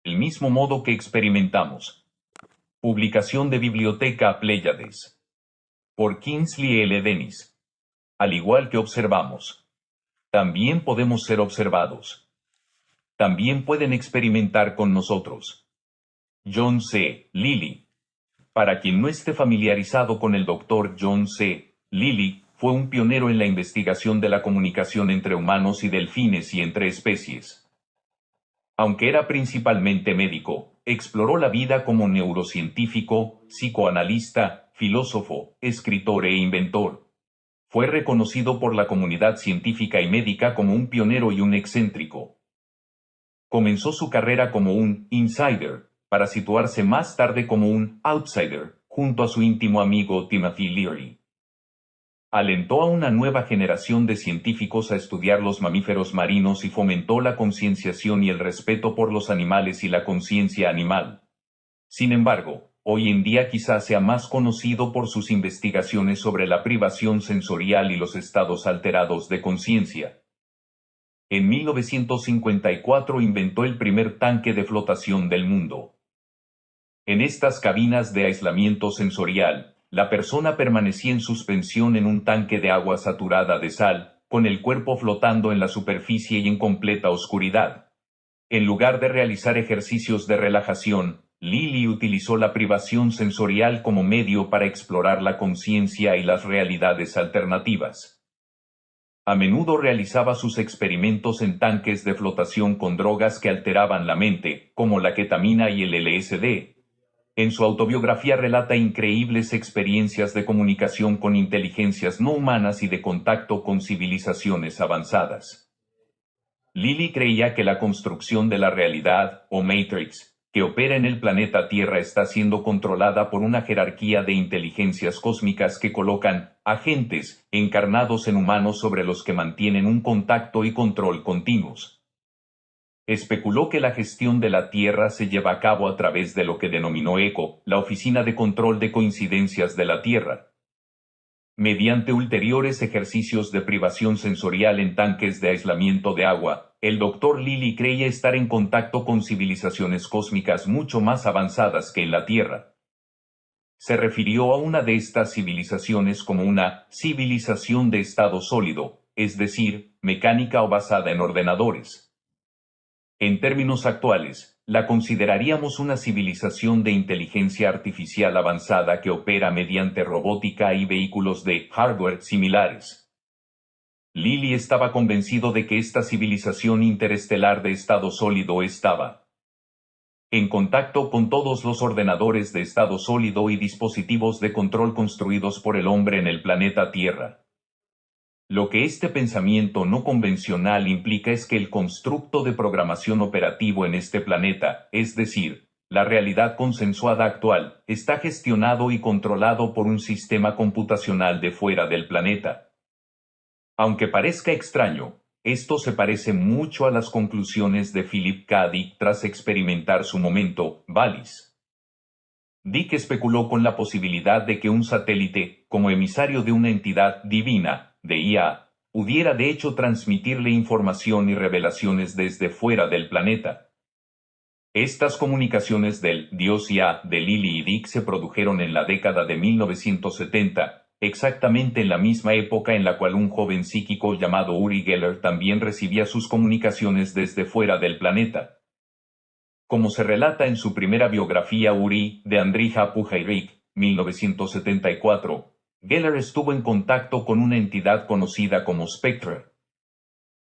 el mismo modo que experimentamos. Publicación de Biblioteca Pléyades. Por Kingsley L. Dennis. Al igual que observamos, también podemos ser observados. También pueden experimentar con nosotros. John C. Lilly. Para quien no esté familiarizado con el Dr. John C. Lilly, fue un pionero en la investigación de la comunicación entre humanos y delfines y entre especies. Aunque era principalmente médico, exploró la vida como neurocientífico, psicoanalista, filósofo, escritor e inventor. Fue reconocido por la comunidad científica y médica como un pionero y un excéntrico. Comenzó su carrera como un insider, para situarse más tarde como un outsider, junto a su íntimo amigo Timothy Leary. Alentó a una nueva generación de científicos a estudiar los mamíferos marinos y fomentó la concienciación y el respeto por los animales y la conciencia animal. Sin embargo, hoy en día quizás sea más conocido por sus investigaciones sobre la privación sensorial y los estados alterados de conciencia. En 1954 inventó el primer tanque de flotación del mundo. En estas cabinas de aislamiento sensorial, la persona permanecía en suspensión en un tanque de agua saturada de sal, con el cuerpo flotando en la superficie y en completa oscuridad. En lugar de realizar ejercicios de relajación, Lilly utilizó la privación sensorial como medio para explorar la conciencia y las realidades alternativas. A menudo realizaba sus experimentos en tanques de flotación con drogas que alteraban la mente, como la ketamina y el LSD. En su autobiografía relata increíbles experiencias de comunicación con inteligencias no humanas y de contacto con civilizaciones avanzadas. Lilly creía que la construcción de la realidad, o Matrix, que opera en el planeta Tierra está siendo controlada por una jerarquía de inteligencias cósmicas que colocan agentes encarnados en humanos sobre los que mantienen un contacto y control continuos. Especuló que la gestión de la Tierra se lleva a cabo a través de lo que denominó ECO, la Oficina de Control de Coincidencias de la Tierra. Mediante ulteriores ejercicios de privación sensorial en tanques de aislamiento de agua, el Dr. Lilly creía estar en contacto con civilizaciones cósmicas mucho más avanzadas que en la Tierra. Se refirió a una de estas civilizaciones como una civilización de estado sólido, es decir, mecánica o basada en ordenadores. En términos actuales, la consideraríamos una civilización de inteligencia artificial avanzada que opera mediante robótica y vehículos de hardware similares. Lilly estaba convencido de que esta civilización interestelar de estado sólido estaba en contacto con todos los ordenadores de estado sólido y dispositivos de control construidos por el hombre en el planeta Tierra. Lo que este pensamiento no convencional implica es que el constructo de programación operativo en este planeta, es decir, la realidad consensuada actual, está gestionado y controlado por un sistema computacional de fuera del planeta. Aunque parezca extraño, esto se parece mucho a las conclusiones de Philip K. Dick tras experimentar su momento Valis. Dick especuló con la posibilidad de que un satélite, como emisario de una entidad divina, de IA, pudiera de hecho transmitirle información y revelaciones desde fuera del planeta. Estas comunicaciones del Dios IA de Lilly y Dick se produjeron en la década de 1970, exactamente en la misma época en la cual un joven psíquico llamado Uri Geller también recibía sus comunicaciones desde fuera del planeta. Como se relata en su primera biografía Uri, de Andrija Pujairic, 1974, Geller estuvo en contacto con una entidad conocida como Spectre.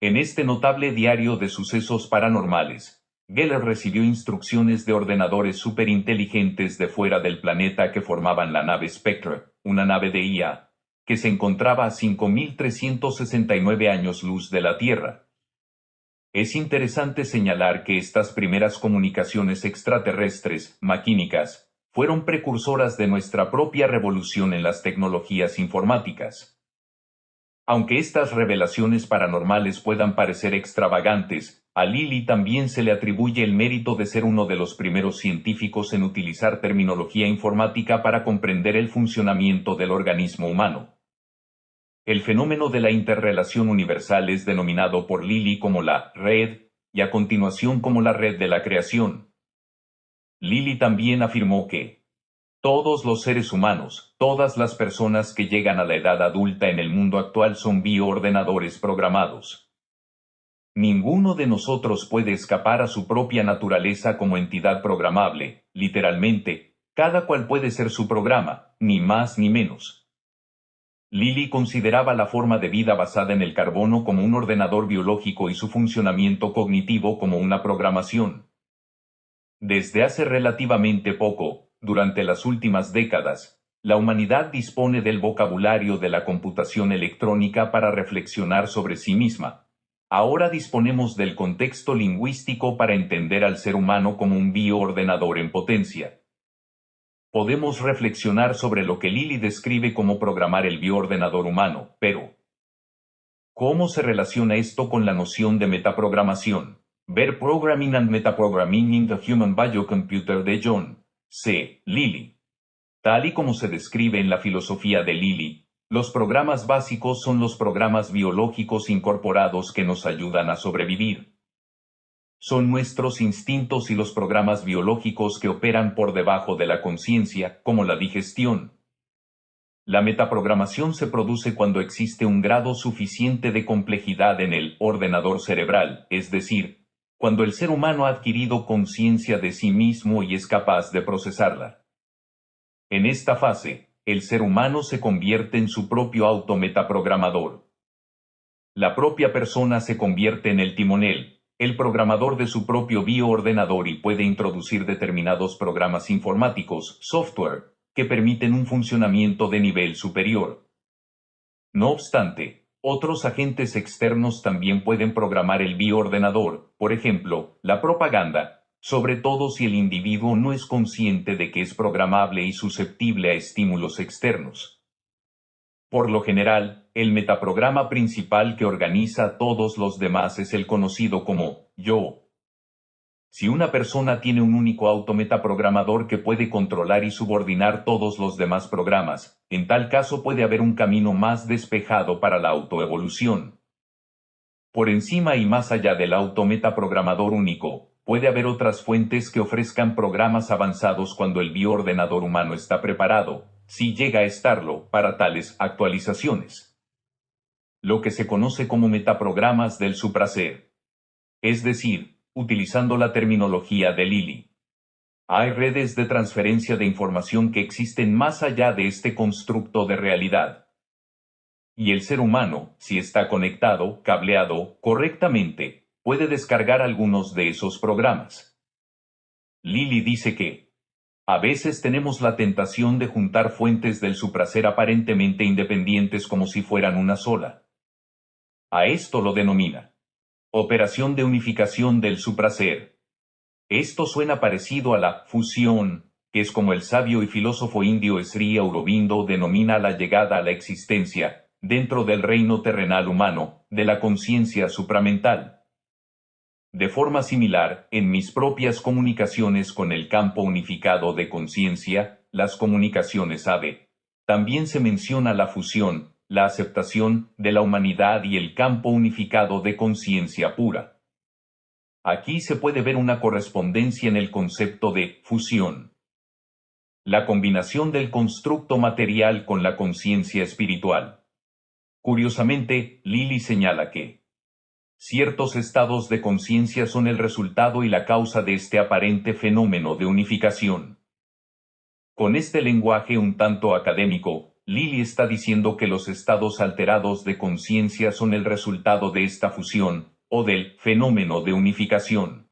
En este notable diario de sucesos paranormales, Geller recibió instrucciones de ordenadores superinteligentes de fuera del planeta que formaban la nave Spectre, una nave de IA, que se encontraba a 5.369 años luz de la Tierra. Es interesante señalar que estas primeras comunicaciones extraterrestres, maquínicas, fueron precursoras de nuestra propia revolución en las tecnologías informáticas. Aunque estas revelaciones paranormales puedan parecer extravagantes, a Lilly también se le atribuye el mérito de ser uno de los primeros científicos en utilizar terminología informática para comprender el funcionamiento del organismo humano. El fenómeno de la interrelación universal es denominado por Lilly como la red, y a continuación como la red de la creación, Lilly también afirmó que todos los seres humanos, todas las personas que llegan a la edad adulta en el mundo actual son bioordenadores programados. Ninguno de nosotros puede escapar a su propia naturaleza como entidad programable, literalmente, cada cual puede ser su programa, ni más ni menos. Lilly consideraba la forma de vida basada en el carbono como un ordenador biológico y su funcionamiento cognitivo como una programación. Desde hace relativamente poco, durante las últimas décadas, la humanidad dispone del vocabulario de la computación electrónica para reflexionar sobre sí misma. Ahora disponemos del contexto lingüístico para entender al ser humano como un bioordenador en potencia. Podemos reflexionar sobre lo que Lilly describe como programar el bioordenador humano, pero ¿cómo se relaciona esto con la noción de metaprogramación? Ver Programming and Metaprogramming in the Human Biocomputer de John C. Lilly. Tal y como se describe en la filosofía de Lilly, los programas básicos son los programas biológicos incorporados que nos ayudan a sobrevivir. Son nuestros instintos y los programas biológicos que operan por debajo de la conciencia, como la digestión. La metaprogramación se produce cuando existe un grado suficiente de complejidad en el ordenador cerebral, es decir, cuando el ser humano ha adquirido conciencia de sí mismo y es capaz de procesarla. En esta fase, el ser humano se convierte en su propio autometaprogramador. La propia persona se convierte en el timonel, el programador de su propio bioordenador y puede introducir determinados programas informáticos, software, que permiten un funcionamiento de nivel superior. No obstante, otros agentes externos también pueden programar el bioordenador, por ejemplo, la propaganda, sobre todo si el individuo no es consciente de que es programable y susceptible a estímulos externos. Por lo general, el metaprograma principal que organiza a todos los demás es el conocido como yo. Si una persona tiene un único autometaprogramador que puede controlar y subordinar todos los demás programas, en tal caso puede haber un camino más despejado para la autoevolución. Por encima y más allá del autometaprogramador único, puede haber otras fuentes que ofrezcan programas avanzados cuando el bioordenador humano está preparado, si llega a estarlo, para tales actualizaciones. Lo que se conoce como metaprogramas del supraser. Es decir, utilizando la terminología de Lilly. Hay redes de transferencia de información que existen más allá de este constructo de realidad. Y el ser humano, si está conectado, cableado, correctamente, puede descargar algunos de esos programas. Lilly dice que, a veces tenemos la tentación de juntar fuentes del supraser aparentemente independientes como si fueran una sola. A esto lo denomina operación de unificación del supraser. Esto suena parecido a la fusión, que es como el sabio y filósofo indio Sri Aurobindo denomina la llegada a la existencia, dentro del reino terrenal humano, de la conciencia supramental. De forma similar, en mis propias comunicaciones con el campo unificado de conciencia, las comunicaciones AB, también se menciona la fusión, la aceptación de la humanidad y el campo unificado de conciencia pura. Aquí se puede ver una correspondencia en el concepto de fusión. La combinación del constructo material con la conciencia espiritual. Curiosamente, Lilly señala que ciertos estados de conciencia son el resultado y la causa de este aparente fenómeno de unificación. Con este lenguaje un tanto académico, Lilly está diciendo que los estados alterados de conciencia son el resultado de esta fusión, o del fenómeno de unificación.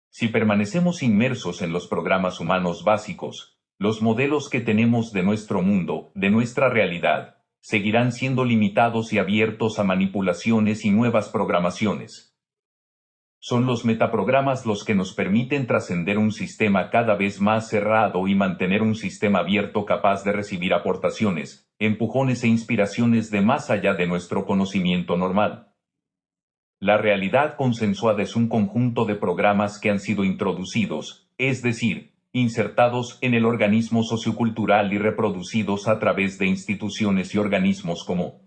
Si permanecemos inmersos en los programas humanos básicos, los modelos que tenemos de nuestro mundo, de nuestra realidad, seguirán siendo limitados y abiertos a manipulaciones y nuevas programaciones. Son los metaprogramas los que nos permiten trascender un sistema cada vez más cerrado y mantener un sistema abierto capaz de recibir aportaciones, empujones e inspiraciones de más allá de nuestro conocimiento normal. La realidad consensuada es un conjunto de programas que han sido introducidos, es decir, insertados en el organismo sociocultural y reproducidos a través de instituciones y organismos como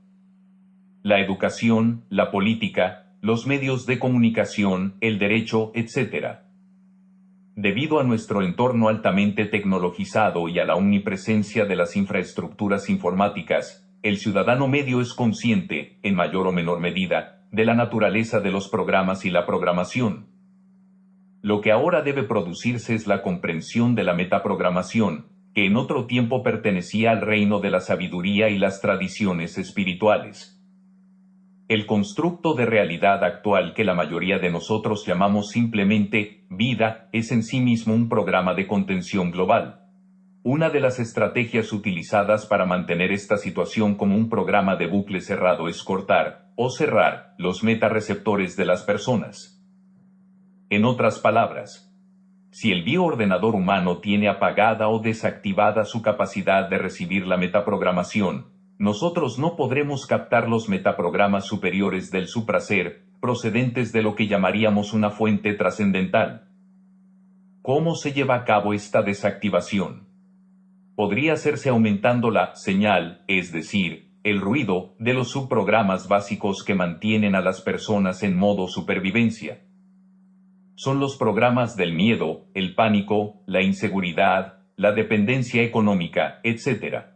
la educación, la política, los medios de comunicación, el derecho, etc. Debido a nuestro entorno altamente tecnologizado y a la omnipresencia de las infraestructuras informáticas, el ciudadano medio es consciente, en mayor o menor medida, de la naturaleza de los programas y la programación. Lo que ahora debe producirse es la comprensión de la metaprogramación, que en otro tiempo pertenecía al reino de la sabiduría y las tradiciones espirituales. El constructo de realidad actual que la mayoría de nosotros llamamos simplemente vida es en sí mismo un programa de contención global. Una de las estrategias utilizadas para mantener esta situación como un programa de bucle cerrado es cortar, o cerrar, los metareceptores de las personas. En otras palabras, si el bioordenador humano tiene apagada o desactivada su capacidad de recibir la metaprogramación, nosotros no podremos captar los metaprogramas superiores del supraser, procedentes de lo que llamaríamos una fuente trascendental. ¿Cómo se lleva a cabo esta desactivación? Podría hacerse aumentando la señal, es decir, el ruido, de los subprogramas básicos que mantienen a las personas en modo supervivencia. Son los programas del miedo, el pánico, la inseguridad, la dependencia económica, etc.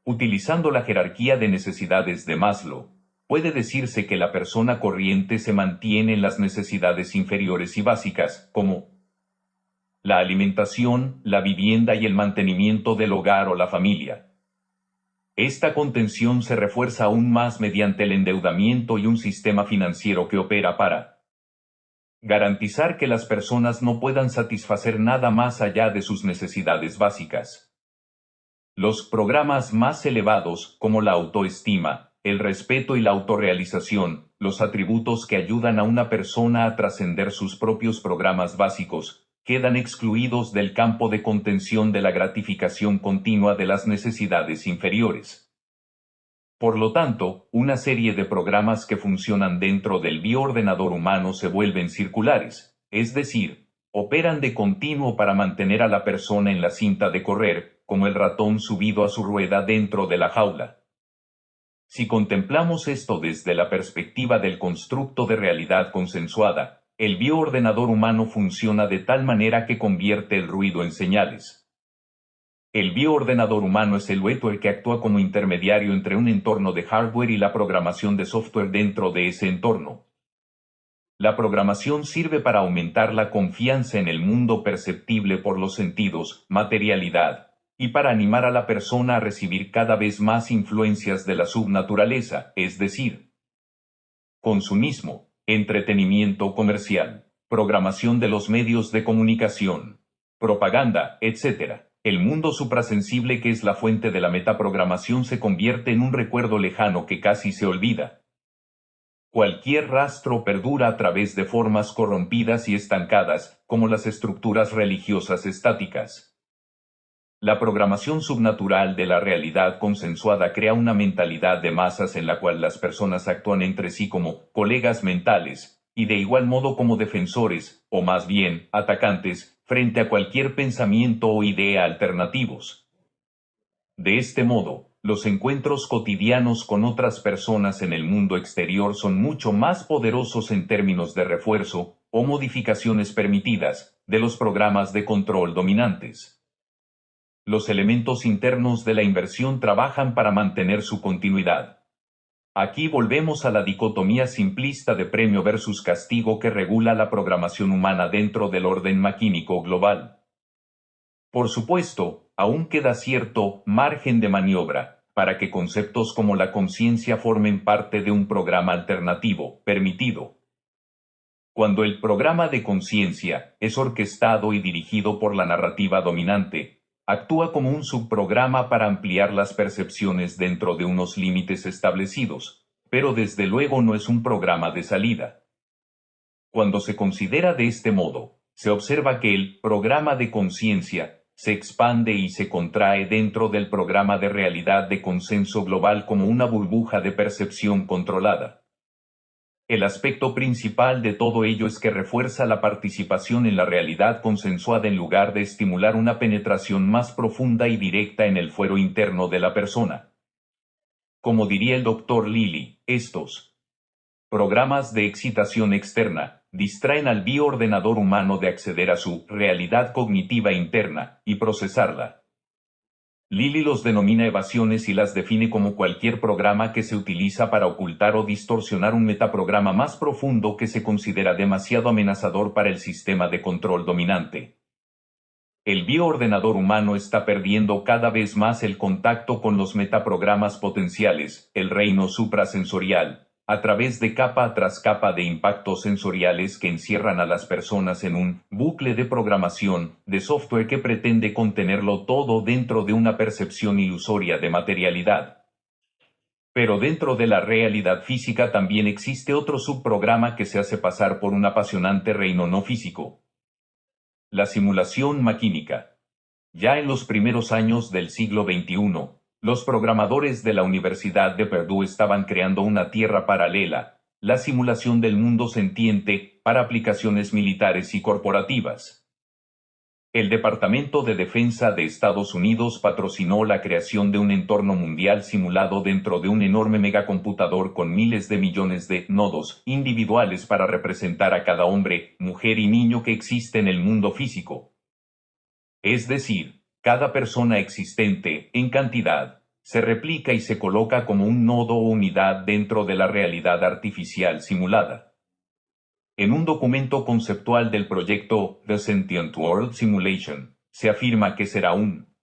Utilizando la jerarquía de necesidades de Maslow, puede decirse que la persona corriente se mantiene en las necesidades inferiores y básicas, como la alimentación, la vivienda y el mantenimiento del hogar o la familia. Esta contención se refuerza aún más mediante el endeudamiento y un sistema financiero que opera para garantizar que las personas no puedan satisfacer nada más allá de sus necesidades básicas. Los programas más elevados, como la autoestima, el respeto y la autorrealización, los atributos que ayudan a una persona a trascender sus propios programas básicos, quedan excluidos del campo de contención de la gratificación continua de las necesidades inferiores. Por lo tanto, una serie de programas que funcionan dentro del bioordenador humano se vuelven circulares, es decir, operan de continuo para mantener a la persona en la cinta de correr, como el ratón subido a su rueda dentro de la jaula. Si contemplamos esto desde la perspectiva del constructo de realidad consensuada, el bioordenador humano funciona de tal manera que convierte el ruido en señales. El bioordenador humano es el hardware que actúa como intermediario entre un entorno de hardware y la programación de software dentro de ese entorno. La programación sirve para aumentar la confianza en el mundo perceptible por los sentidos, materialidad, y para animar a la persona a recibir cada vez más influencias de la subnaturaleza, es decir, consumismo, entretenimiento comercial, programación de los medios de comunicación, propaganda, etc. El mundo suprasensible que es la fuente de la metaprogramación se convierte en un recuerdo lejano que casi se olvida. Cualquier rastro perdura a través de formas corrompidas y estancadas, como las estructuras religiosas estáticas. La programación subnatural de la realidad consensuada crea una mentalidad de masas en la cual las personas actúan entre sí como colegas mentales, y de igual modo como defensores, o más bien, atacantes, frente a cualquier pensamiento o idea alternativos. De este modo, los encuentros cotidianos con otras personas en el mundo exterior son mucho más poderosos en términos de refuerzo, o modificaciones permitidas, de los programas de control dominantes. Los elementos internos de la inversión trabajan para mantener su continuidad. Aquí volvemos a la dicotomía simplista de premio versus castigo que regula la programación humana dentro del orden maquínico global. Por supuesto, aún queda cierto margen de maniobra para que conceptos como la conciencia formen parte de un programa alternativo, permitido. Cuando el programa de conciencia es orquestado y dirigido por la narrativa dominante, actúa como un subprograma para ampliar las percepciones dentro de unos límites establecidos, pero desde luego no es un programa de salida. Cuando se considera de este modo, se observa que el programa de conciencia se expande y se contrae dentro del programa de realidad de consenso global como una burbuja de percepción controlada. El aspecto principal de todo ello es que refuerza la participación en la realidad consensuada en lugar de estimular una penetración más profunda y directa en el fuero interno de la persona. Como diría el Dr. Lilly, estos programas de excitación externa distraen al bioordenador humano de acceder a su realidad cognitiva interna y procesarla. Lilly los denomina evasiones y las define como cualquier programa que se utiliza para ocultar o distorsionar un metaprograma más profundo que se considera demasiado amenazador para el sistema de control dominante. El bioordenador humano está perdiendo cada vez más el contacto con los metaprogramas potenciales, el reino suprasensorial, a través de capa tras capa de impactos sensoriales que encierran a las personas en un bucle de programación de software que pretende contenerlo todo dentro de una percepción ilusoria de materialidad. Pero dentro de la realidad física también existe otro subprograma que se hace pasar por un apasionante reino no físico. La simulación maquínica. Ya en los primeros años del siglo XXI, los programadores de la Universidad de Purdue estaban creando una tierra paralela, la simulación del mundo sentiente, para aplicaciones militares y corporativas. El Departamento de Defensa de Estados Unidos patrocinó la creación de un entorno mundial simulado dentro de un enorme megacomputador con miles de millones de nodos individuales para representar a cada hombre, mujer y niño que existe en el mundo físico. Es decir, cada persona existente, en cantidad, se replica y se coloca como un nodo o unidad dentro de la realidad artificial simulada. En un documento conceptual del proyecto The Sentient World Simulation, se afirma que será un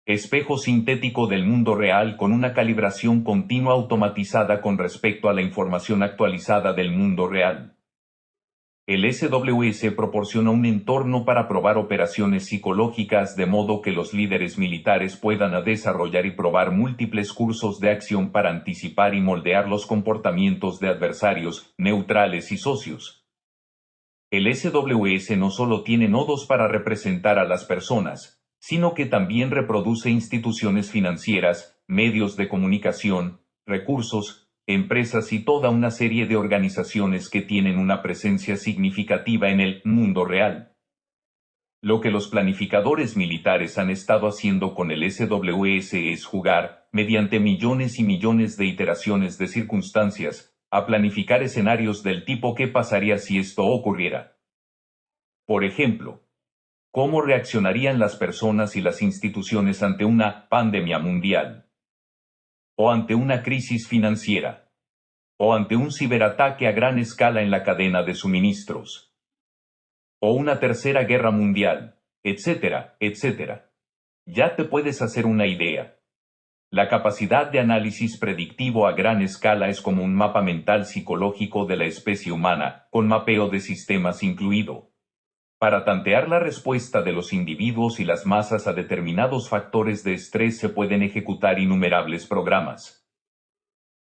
espejo sintético del mundo real con una calibración continua automatizada con respecto a la información actualizada del mundo real. El SWS proporciona un entorno para probar operaciones psicológicas de modo que los líderes militares puedan desarrollar y probar múltiples cursos de acción para anticipar y moldear los comportamientos de adversarios, neutrales y socios. El SWS no solo tiene nodos para representar a las personas, sino que también reproduce instituciones financieras, medios de comunicación, recursos, empresas y toda una serie de organizaciones que tienen una presencia significativa en el mundo real. Lo que los planificadores militares han estado haciendo con el SWS es jugar, mediante millones y millones de iteraciones de circunstancias, a planificar escenarios del tipo ¿qué pasaría si esto ocurriera? Por ejemplo, ¿cómo reaccionarían las personas y las instituciones ante una pandemia mundial? O ante una crisis financiera, o ante un ciberataque a gran escala en la cadena de suministros, o una tercera guerra mundial, etcétera, etcétera. Ya te puedes hacer una idea. La capacidad de análisis predictivo a gran escala es como un mapa mental psicológico de la especie humana, con mapeo de sistemas incluido. Para tantear la respuesta de los individuos y las masas a determinados factores de estrés se pueden ejecutar innumerables programas.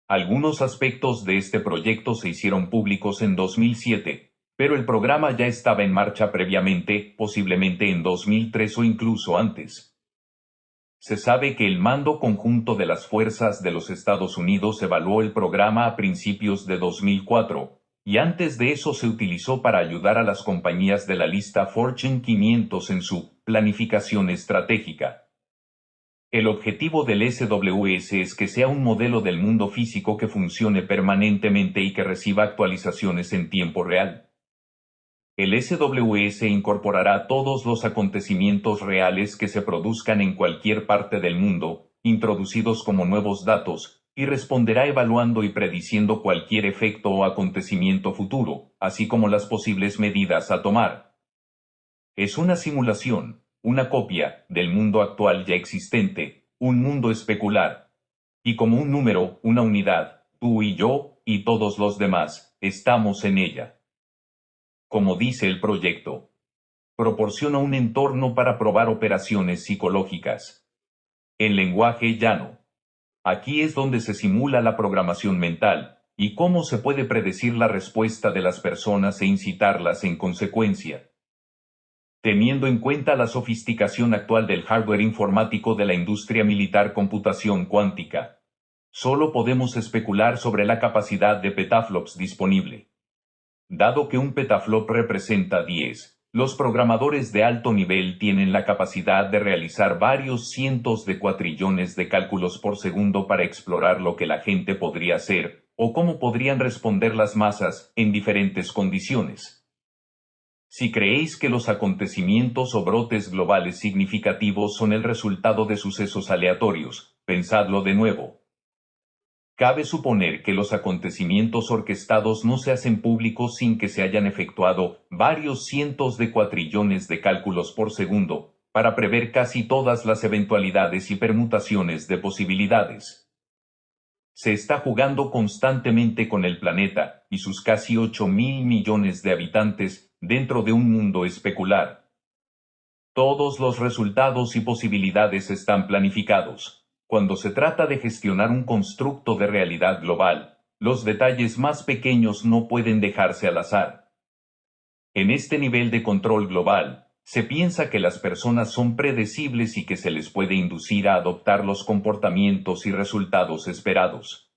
Algunos aspectos de este proyecto se hicieron públicos en 2007, pero el programa ya estaba en marcha previamente, posiblemente en 2003 o incluso antes. Se sabe que el Mando Conjunto de las Fuerzas de los Estados Unidos evaluó el programa a principios de 2004, y antes de eso se utilizó para ayudar a las compañías de la lista Fortune 500 en su planificación estratégica. El objetivo del SWS es que sea un modelo del mundo físico que funcione permanentemente y que reciba actualizaciones en tiempo real. El SWS incorporará todos los acontecimientos reales que se produzcan en cualquier parte del mundo, introducidos como nuevos datos, y responderá evaluando y prediciendo cualquier efecto o acontecimiento futuro, así como las posibles medidas a tomar. Es una simulación, una copia, del mundo actual ya existente, un mundo especular. Y como un número, una unidad, tú y yo, y todos los demás, estamos en ella. Como dice el proyecto, proporciona un entorno para probar operaciones psicológicas. En lenguaje llano. Aquí es donde se simula la programación mental, y cómo se puede predecir la respuesta de las personas e incitarlas en consecuencia. Teniendo en cuenta la sofisticación actual del hardware informático de la industria militar computación cuántica, solo podemos especular sobre la capacidad de petaflops disponible. Dado que un petaflop representa 10, los programadores de alto nivel tienen la capacidad de realizar varios cientos de cuatrillones de cálculos por segundo para explorar lo que la gente podría hacer, o cómo podrían responder las masas en diferentes condiciones. Si creéis que los acontecimientos o brotes globales significativos son el resultado de sucesos aleatorios, pensadlo de nuevo. Cabe suponer que los acontecimientos orquestados no se hacen públicos sin que se hayan efectuado varios cientos de cuatrillones de cálculos por segundo, para prever casi todas las eventualidades y permutaciones de posibilidades. Se está jugando constantemente con el planeta y sus casi 8.000 millones de habitantes dentro de un mundo especular. Todos los resultados y posibilidades están planificados. Cuando se trata de gestionar un constructo de realidad global, los detalles más pequeños no pueden dejarse al azar. En este nivel de control global, se piensa que las personas son predecibles y que se les puede inducir a adoptar los comportamientos y resultados esperados.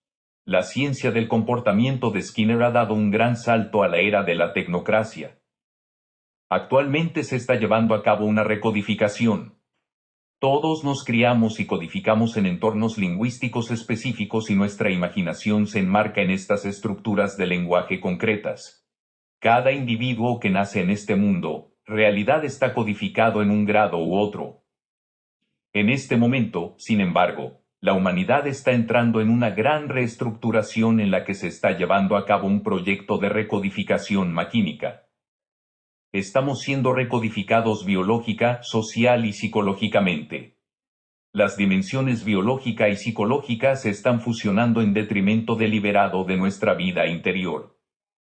La ciencia del comportamiento de Skinner ha dado un gran salto a la era de la tecnocracia. Actualmente se está llevando a cabo una recodificación. Todos nos criamos y codificamos en entornos lingüísticos específicos y nuestra imaginación se enmarca en estas estructuras de lenguaje concretas. Cada individuo que nace en este mundo, realidad está codificado en un grado u otro. En este momento, sin embargo, la humanidad está entrando en una gran reestructuración en la que se está llevando a cabo un proyecto de recodificación maquínica. Estamos siendo recodificados biológica, social y psicológicamente. Las dimensiones biológica y psicológica se están fusionando en detrimento deliberado de nuestra vida interior.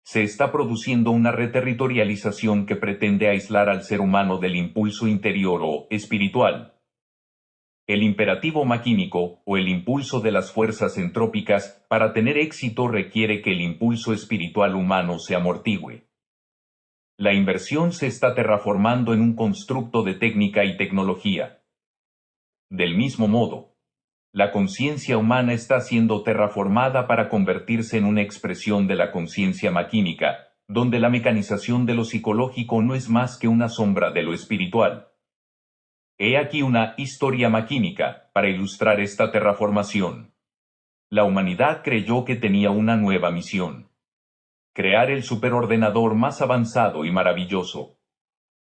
Se está produciendo una reterritorialización que pretende aislar al ser humano del impulso interior o espiritual. El imperativo maquínico, o el impulso de las fuerzas entrópicas, para tener éxito requiere que el impulso espiritual humano se amortigüe. La inversión se está terraformando en un constructo de técnica y tecnología. Del mismo modo, la conciencia humana está siendo terraformada para convertirse en una expresión de la conciencia maquínica, donde la mecanización de lo psicológico no es más que una sombra de lo espiritual. He aquí una historia maquínica para ilustrar esta terraformación. La humanidad creyó que tenía una nueva misión: crear el superordenador más avanzado y maravilloso.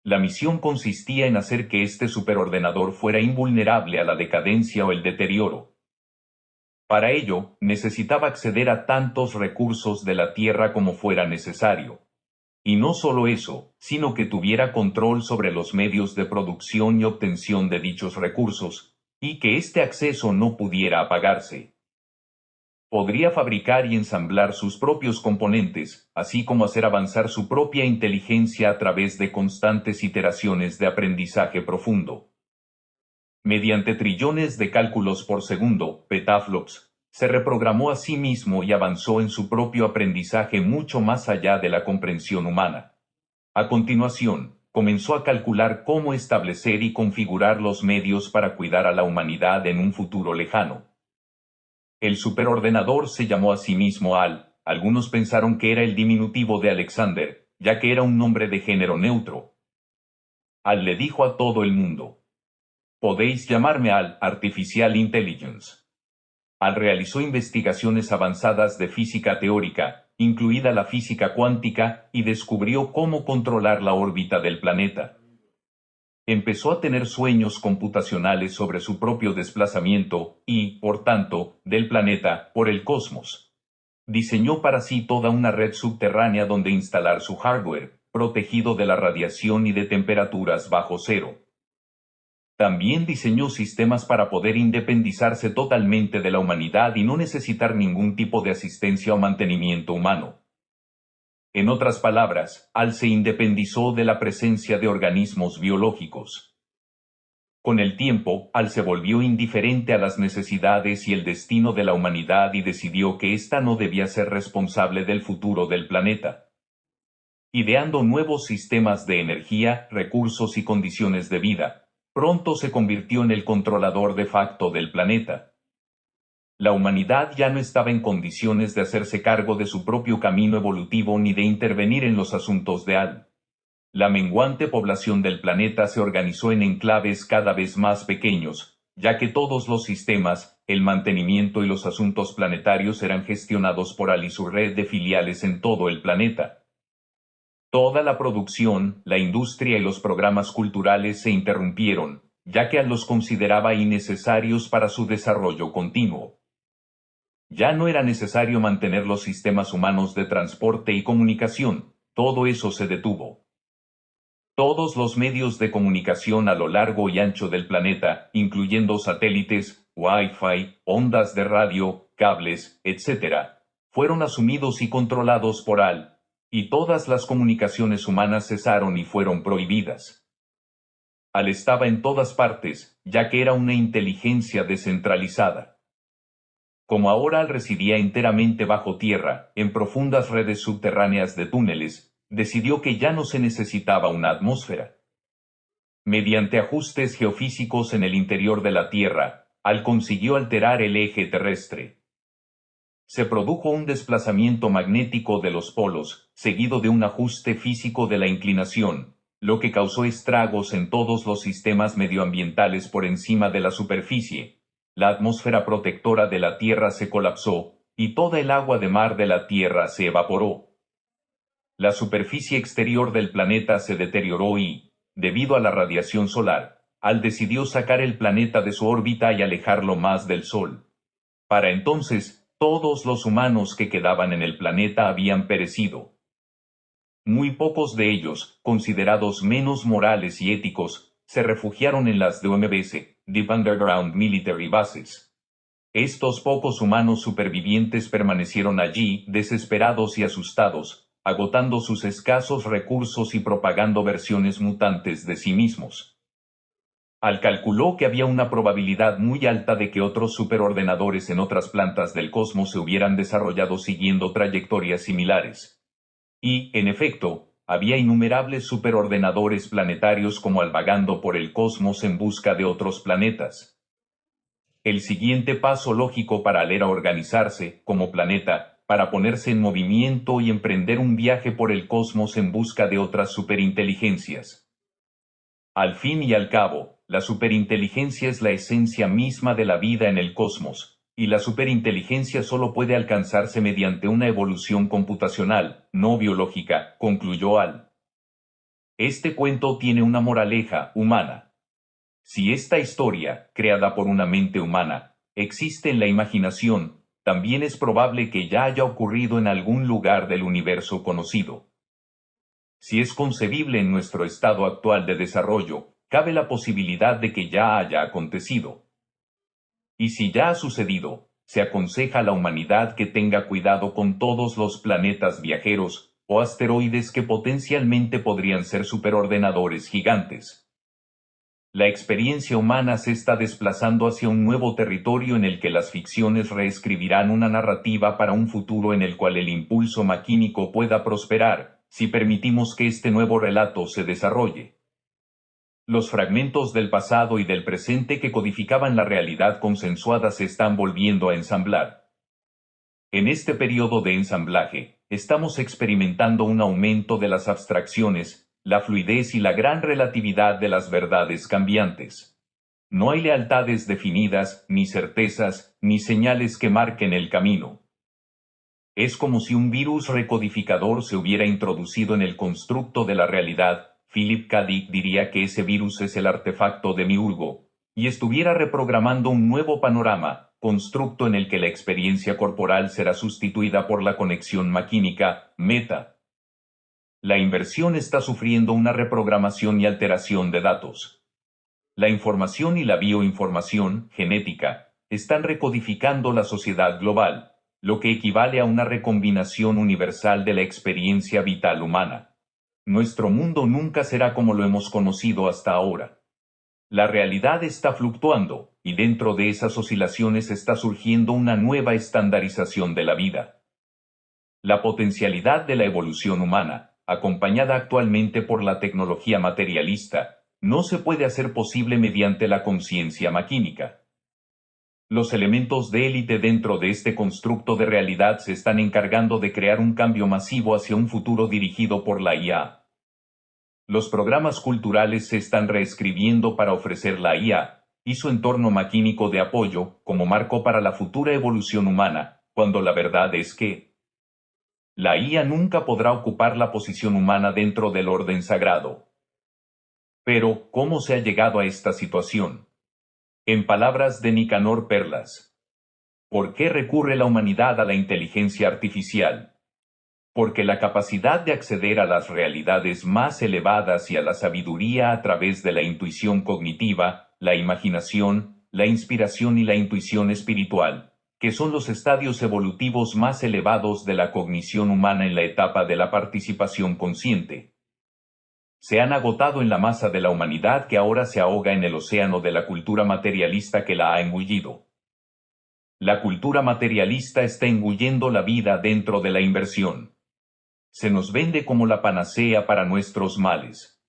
La misión consistía en hacer que este superordenador fuera invulnerable a la decadencia o el deterioro. Para ello, necesitaba acceder a tantos recursos de la Tierra como fuera necesario. Y no solo eso, sino que tuviera control sobre los medios de producción y obtención de dichos recursos, y que este acceso no pudiera apagarse. Podría fabricar y ensamblar sus propios componentes, así como hacer avanzar su propia inteligencia a través de constantes iteraciones de aprendizaje profundo. Mediante trillones de cálculos por segundo, petaflops, se reprogramó a sí mismo y avanzó en su propio aprendizaje mucho más allá de la comprensión humana. A continuación, comenzó a calcular cómo establecer y configurar los medios para cuidar a la humanidad en un futuro lejano. El superordenador se llamó a sí mismo Al. Algunos pensaron que era el diminutivo de Alexander, ya que era un nombre de género neutro. Al le dijo a todo el mundo: podéis llamarme Al Artificial Intelligence. Al realizó investigaciones avanzadas de física teórica, incluida la física cuántica, y descubrió cómo controlar la órbita del planeta. Empezó a tener sueños computacionales sobre su propio desplazamiento y, por tanto, del planeta, por el cosmos. Diseñó para sí toda una red subterránea donde instalar su hardware, protegido de la radiación y de temperaturas bajo cero. También diseñó sistemas para poder independizarse totalmente de la humanidad y no necesitar ningún tipo de asistencia o mantenimiento humano. En otras palabras, Al se independizó de la presencia de organismos biológicos. Con el tiempo, Al se volvió indiferente a las necesidades y el destino de la humanidad y decidió que ésta no debía ser responsable del futuro del planeta. Ideando nuevos sistemas de energía, recursos y condiciones de vida, pronto se convirtió en el controlador de facto del planeta. La humanidad ya no estaba en condiciones de hacerse cargo de su propio camino evolutivo ni de intervenir en los asuntos de Al. La menguante población del planeta se organizó en enclaves cada vez más pequeños, ya que todos los sistemas, el mantenimiento y los asuntos planetarios eran gestionados por AL y su red de filiales en todo el planeta. Toda la producción, la industria y los programas culturales se interrumpieron, ya que AL los consideraba innecesarios para su desarrollo continuo. Ya no era necesario mantener los sistemas humanos de transporte y comunicación, todo eso se detuvo. Todos los medios de comunicación a lo largo y ancho del planeta, incluyendo satélites, Wi-Fi, ondas de radio, cables, etc., fueron asumidos y controlados por AL, y todas las comunicaciones humanas cesaron y fueron prohibidas. AL estaba en todas partes, ya que era una inteligencia descentralizada. Como ahora AL residía enteramente bajo tierra, en profundas redes subterráneas de túneles, decidió que ya no se necesitaba una atmósfera. Mediante ajustes geofísicos en el interior de la Tierra, AL consiguió alterar el eje terrestre. Se produjo un desplazamiento magnético de los polos, seguido de un ajuste físico de la inclinación, lo que causó estragos en todos los sistemas medioambientales por encima de la superficie. La atmósfera protectora de la Tierra se colapsó, y toda el agua de mar de la Tierra se evaporó. La superficie exterior del planeta se deterioró y, debido a la radiación solar, AL decidió sacar el planeta de su órbita y alejarlo más del Sol. Para entonces, todos los humanos que quedaban en el planeta habían perecido. Muy pocos de ellos, considerados menos morales y éticos, se refugiaron en las DUMBs, Deep Underground Military Bases. Estos pocos humanos supervivientes permanecieron allí, desesperados y asustados, agotando sus escasos recursos y propagando versiones mutantes de sí mismos. AL calculó que había una probabilidad muy alta de que otros superordenadores en otras plantas del cosmos se hubieran desarrollado siguiendo trayectorias similares. Y, en efecto, había innumerables superordenadores planetarios como AL vagando por el cosmos en busca de otros planetas. El siguiente paso lógico para AL era organizarse, como planeta, para ponerse en movimiento y emprender un viaje por el cosmos en busca de otras superinteligencias. Al fin y al cabo, la superinteligencia es la esencia misma de la vida en el cosmos, y la superinteligencia solo puede alcanzarse mediante una evolución computacional, no biológica, concluyó AL. Este cuento tiene una moraleja humana. Si esta historia, creada por una mente humana, existe en la imaginación, también es probable que ya haya ocurrido en algún lugar del universo conocido. Si es concebible en nuestro estado actual de desarrollo, cabe la posibilidad de que ya haya acontecido. Y si ya ha sucedido, se aconseja a la humanidad que tenga cuidado con todos los planetas viajeros o asteroides que potencialmente podrían ser superordenadores gigantes. La experiencia humana se está desplazando hacia un nuevo territorio en el que las ficciones reescribirán una narrativa para un futuro en el cual el impulso maquínico pueda prosperar, si permitimos que este nuevo relato se desarrolle. Los fragmentos del pasado y del presente que codificaban la realidad consensuada se están volviendo a ensamblar. En este periodo de ensamblaje, estamos experimentando un aumento de las abstracciones, la fluidez y la gran relatividad de las verdades cambiantes. No hay lealtades definidas, ni certezas, ni señales que marquen el camino. Es como si un virus recodificador se hubiera introducido en el constructo de la realidad. Philip K. Dick diría que ese virus es el artefacto de Miurgo, y estuviera reprogramando un nuevo panorama, constructo en el que la experiencia corporal será sustituida por la conexión maquínica, meta. La inversión está sufriendo una reprogramación y alteración de datos. La información y la bioinformación, genética, están recodificando la sociedad global, lo que equivale a una recombinación universal de la experiencia vital humana. Nuestro mundo nunca será como lo hemos conocido hasta ahora. La realidad está fluctuando, y dentro de esas oscilaciones está surgiendo una nueva estandarización de la vida. La potencialidad de la evolución humana, acompañada actualmente por la tecnología materialista, no se puede hacer posible mediante la conciencia maquínica. Los elementos de élite dentro de este constructo de realidad se están encargando de crear un cambio masivo hacia un futuro dirigido por la IA. Los programas culturales se están reescribiendo para ofrecer la IA, y su entorno maquínico de apoyo, como marco para la futura evolución humana, cuando la verdad es que la IA nunca podrá ocupar la posición humana dentro del orden sagrado. Pero, ¿cómo se ha llegado a esta situación? En palabras de Nicanor Perlas, ¿por qué recurre la humanidad a la inteligencia artificial? Porque la capacidad de acceder a las realidades más elevadas y a la sabiduría a través de la intuición cognitiva, la imaginación, la inspiración y la intuición espiritual, que son los estadios evolutivos más elevados de la cognición humana en la etapa de la participación consciente, se han agotado en la masa de la humanidad que ahora se ahoga en el océano de la cultura materialista que la ha engullido. La cultura materialista está engullendo la vida dentro de la inversión. Se nos vende como la panacea para nuestros males.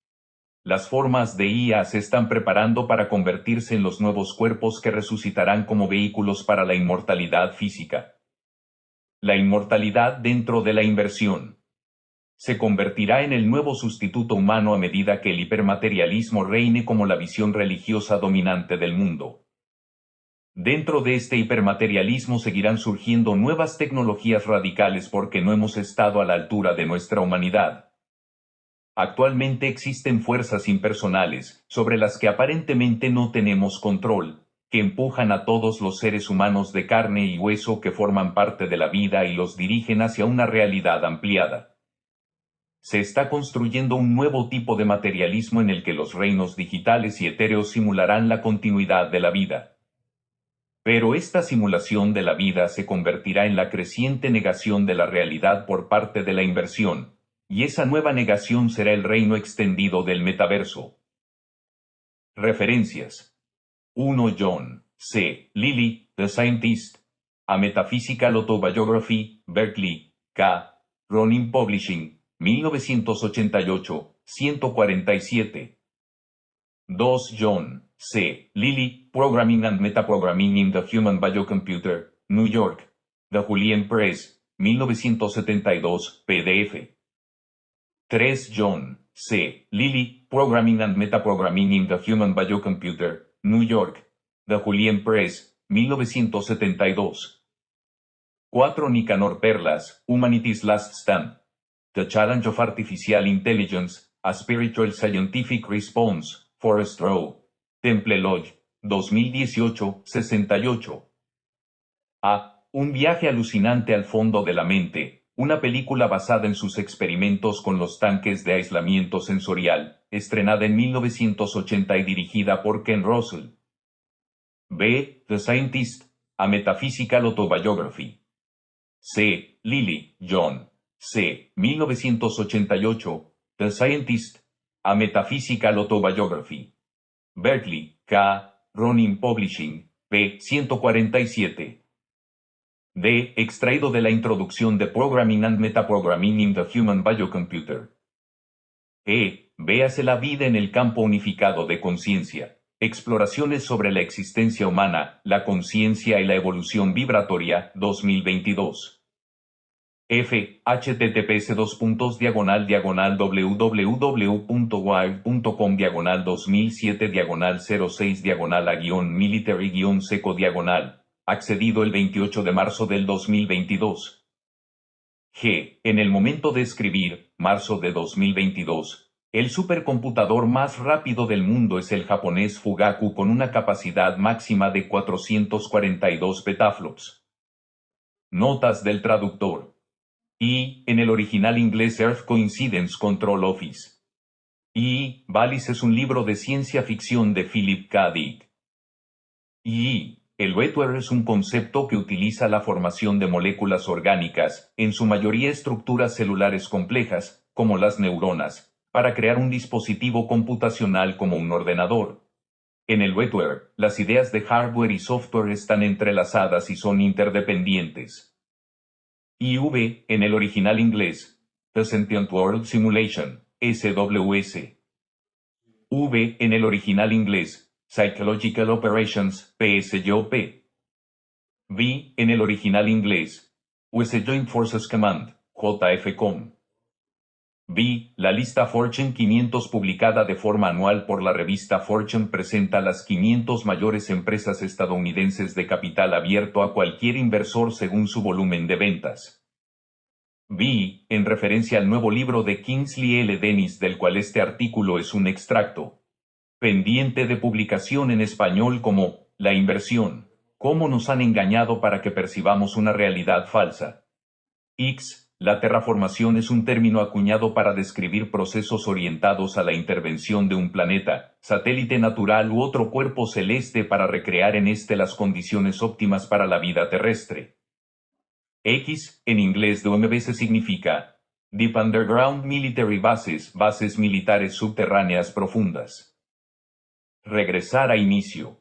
Las formas de IA se están preparando para convertirse en los nuevos cuerpos que resucitarán como vehículos para la inmortalidad física. La inmortalidad dentro de la inversión se convertirá en el nuevo sustituto humano a medida que el hipermaterialismo reine como la visión religiosa dominante del mundo. Dentro de este hipermaterialismo seguirán surgiendo nuevas tecnologías radicales porque no hemos estado a la altura de nuestra humanidad. Actualmente existen fuerzas impersonales, sobre las que aparentemente no tenemos control, que empujan a todos los seres humanos de carne y hueso que forman parte de la vida y los dirigen hacia una realidad ampliada. Se está construyendo un nuevo tipo de materialismo en el que los reinos digitales y etéreos simularán la continuidad de la vida. Pero esta simulación de la vida se convertirá en la creciente negación de la realidad por parte de la inversión, y esa nueva negación será el reino extendido del metaverso. Referencias. 1. John C. Lilly, The Scientist. A Metaphysical Autobiography, Berkeley, K. Ronin Publishing. 1988, 147. 2. John C. Lilly, Programming and Metaprogramming in the Human Biocomputer, New York. The Julian Press, 1972, PDF. 3. John C. Lilly, Programming and Metaprogramming in the Human Biocomputer, New York. The Julian Press, 1972. 4. Nicanor Perlas, Humanity's Last Stand. The Challenge of Artificial Intelligence, a Spiritual Scientific Response, Forrest Rowe. Temple Lodge, 2018, 68. A. Un viaje alucinante al fondo de la mente, una película basada en sus experimentos con los tanques de aislamiento sensorial, estrenada en 1980 y dirigida por Ken Russell. B. The Scientist, a Metaphysical Autobiography. C. Lilly, John. C. 1988, The Scientist, a Metaphysical Autobiography. Berkeley, K. Ronin Publishing, p. 147. D. Extraído de la introducción de Programming and Metaprogramming in the Human Biocomputer. E. Véase la vida en el campo unificado de conciencia. Exploraciones sobre la existencia humana, la conciencia y la evolución vibratoria, 2022. F. https://www.wired.com/2007/06/military-seco/. Accedido el 28 de marzo del 2022. G. En el momento de escribir, marzo de 2022, el supercomputador más rápido del mundo es el japonés Fugaku con una capacidad máxima de 442 petaflops. Notas del traductor. Y, en el original inglés Earth Coincidence Control Office. Y, Valis es un libro de ciencia ficción de Philip K. Dick. Y, el Wetware es un concepto que utiliza la formación de moléculas orgánicas, en su mayoría estructuras celulares complejas, como las neuronas, para crear un dispositivo computacional como un ordenador. En el Wetware, las ideas de hardware y software están entrelazadas y son interdependientes. IV, en el original inglés, The Sentient World Simulation, SWS. V, en el original inglés, Psychological Operations, PSYOP. V, en el original inglés, US Joint Forces Command, JFCOM. B. La lista Fortune 500 publicada de forma anual por la revista Fortune presenta las 500 mayores empresas estadounidenses de capital abierto a cualquier inversor según su volumen de ventas. B. En referencia al nuevo libro de Kingsley L. Dennis del cual este artículo es un extracto. Pendiente de publicación en español como La inversión. ¿Cómo nos han engañado para que percibamos una realidad falsa? X. La terraformación es un término acuñado para describir procesos orientados a la intervención de un planeta, satélite natural u otro cuerpo celeste para recrear en éste las condiciones óptimas para la vida terrestre. X, en inglés DOMB significa Deep Underground Military Bases, bases militares subterráneas profundas. Regresar a inicio.